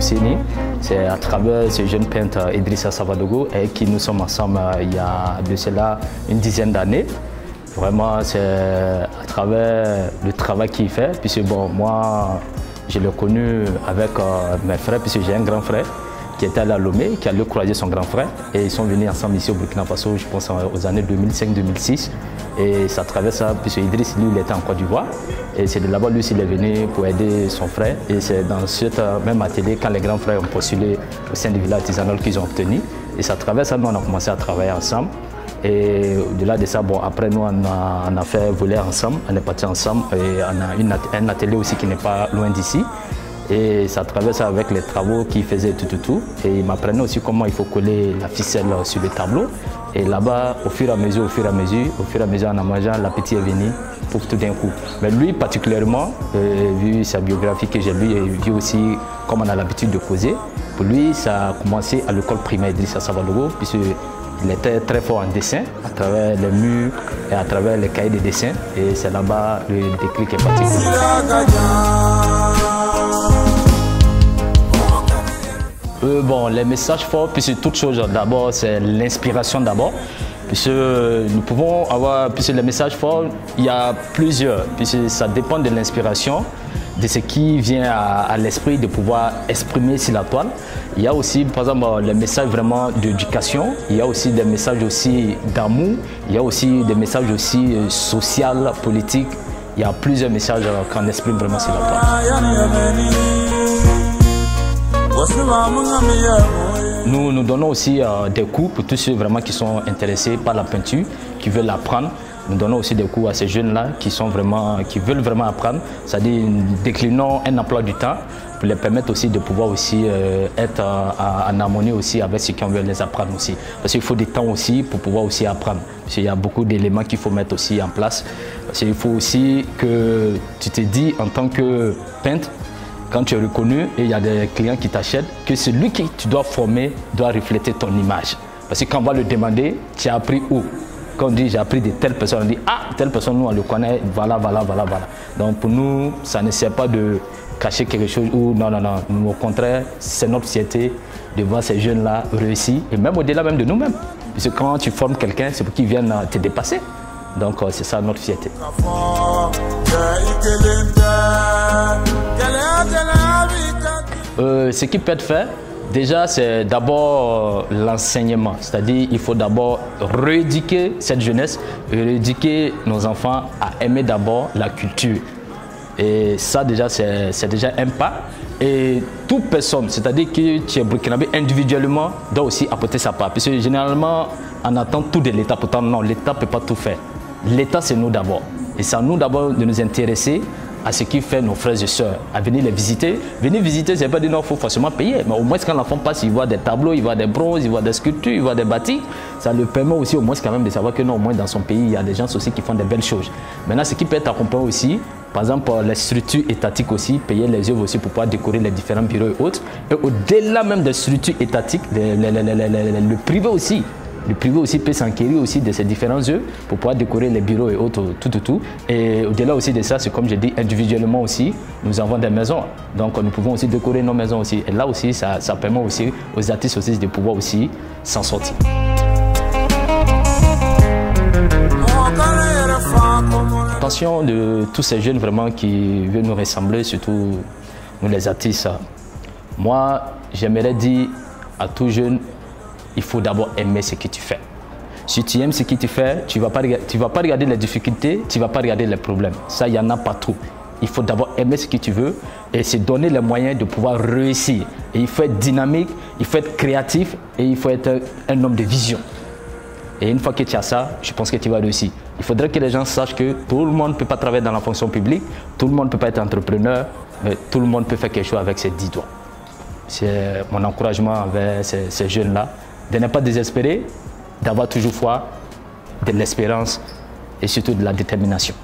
Ousseni. C'est à travers ce jeune peintre Idrissa Savadogo avec qui nous sommes ensemble il y a de cela une dizaine d'années. Vraiment, c'est à travers le travail qu'il fait, puisque bon, moi, je l'ai connu avec mes frères, puisque j'ai un grand frère qui était à la Lomé, qui allait croiser son grand frère. Et ils sont venus ensemble ici au Burkina Faso, je pense aux années 2005-2006. Et ça traverse ça, puisque Idriss, lui, il était en Côte d'Ivoire. Et c'est de là-bas, lui, il est venu pour aider son frère. Et c'est dans ce même atelier, quand les grands frères ont postulé au sein du village artisanal qu'ils ont obtenu. Et ça traverse ça, nous, on a commencé à travailler ensemble. Et au-delà de ça, bon, après nous, on a fait voler ensemble, on est partis ensemble et on a un atelier aussi qui n'est pas loin d'ici. Et ça traverse avec les travaux qu'il faisait tout. Et il m'apprenait aussi comment il faut coller la ficelle sur le tableau. Et là-bas, au fur et à mesure, en mangeant, l'appétit est venu pour tout d'un coup. Mais lui particulièrement, vu sa biographie que j'ai lue et vu aussi comme on a l'habitude de causer, pour lui, ça a commencé à l'école primaire Idrissa Savadogo, puisqu'il était très fort en dessin, à travers les murs et à travers les cahiers de dessin. Et c'est là-bas le déclic est parti. Bon, les messages forts, puisque toute chose d'abord, c'est l'inspiration d'abord. Puisque nous pouvons avoir, puisque les messages forts, il y a plusieurs, puisque ça dépend de l'inspiration, de ce qui vient à l'esprit de pouvoir exprimer sur la toile. Il y a aussi, par exemple, les messages vraiment d'éducation, il y a aussi des messages aussi d'amour, il y a aussi des messages aussi sociaux, politiques. Il y a plusieurs messages qu'on exprime vraiment sur la toile. Nous donnons aussi des cours pour tous ceux vraiment qui sont intéressés par la peinture, qui veulent apprendre. Nous donnons aussi des cours à ces jeunes-là qui veulent vraiment apprendre. C'est-à-dire, déclinons un emploi du temps pour les permettre aussi de pouvoir aussi être en harmonie aussi avec ce qu'on veut les apprendre aussi. Parce qu'il faut du temps aussi pour pouvoir aussi apprendre. Parce qu'il y a beaucoup d'éléments qu'il faut mettre aussi en place. Parce qu'il faut aussi que tu te dis en tant que peintre, quand tu es reconnu et il y a des clients qui t'achètent, que celui que tu dois former doit refléter ton image. Parce que quand on va le demander, tu as appris où? Quand on dit j'ai appris de telle personne, on dit ah, telle personne, nous on le connaît, voilà. Donc pour nous, ça ne sert pas de cacher quelque chose ou non. Au contraire, c'est notre fierté de voir ces jeunes-là réussir et même au-delà même de nous-mêmes. Parce que quand tu formes quelqu'un, c'est pour qu'ils viennent te dépasser. Donc c'est ça notre fierté. Ce qui peut être fait, déjà, c'est d'abord l'enseignement. C'est-à-dire qu'il faut d'abord rééduquer cette jeunesse, rééduquer nos enfants à aimer d'abord la culture. Et ça, déjà, c'est déjà un pas. Et toute personne, c'est-à-dire que tu es burkinabé individuellement, doit aussi apporter sa part. Parce que généralement, on attend tout de l'État. Pourtant, non, l'État ne peut pas tout faire. L'État, c'est nous d'abord. Et c'est à nous d'abord de nous intéresser à ce qui fait nos frères et sœurs, à venir les visiter. Venir visiter, c'est pas dire non, il faut forcément payer. Mais au moins, quand l'enfant passe, il voit des tableaux, il voit des bronzes, il voit des sculptures, il voit des bâtis. Ça lui permet aussi au moins quand même de savoir que non, au moins dans son pays, il y a des gens aussi qui font des belles choses. Maintenant, ce qui peut être accompagné aussi, par exemple, les structures étatiques aussi, payer les œuvres aussi pour pouvoir décorer les différents bureaux et autres. Et au-delà même des structures étatiques, le privé aussi. Le privé aussi peut s'enquérir aussi de ces différents œuvres pour pouvoir décorer les bureaux et autres, tout. Et au-delà aussi de ça, c'est comme je dis, individuellement aussi, nous avons des maisons. Donc nous pouvons aussi décorer nos maisons aussi. Et là aussi, ça permet aussi aux artistes aussi de pouvoir aussi s'en sortir. Attention de tous ces jeunes vraiment qui veulent nous ressembler, surtout nous les artistes. Moi, j'aimerais dire à tout jeune, il faut d'abord aimer ce que tu fais. Si tu aimes ce que tu fais, tu ne vas pas regarder les difficultés, tu ne vas pas regarder les problèmes. Ça, il y en a partout. Il faut d'abord aimer ce que tu veux et se donner les moyens de pouvoir réussir. Et il faut être dynamique, il faut être créatif et il faut être un homme de vision. Et une fois que tu as ça, je pense que tu vas réussir. Il faudrait que les gens sachent que tout le monde ne peut pas travailler dans la fonction publique, tout le monde ne peut pas être entrepreneur, mais tout le monde peut faire quelque chose avec ses 10 doigts. C'est mon encouragement envers ces jeunes-là. De ne pas désespérer, d'avoir toujours foi, de l'espérance et surtout de la détermination.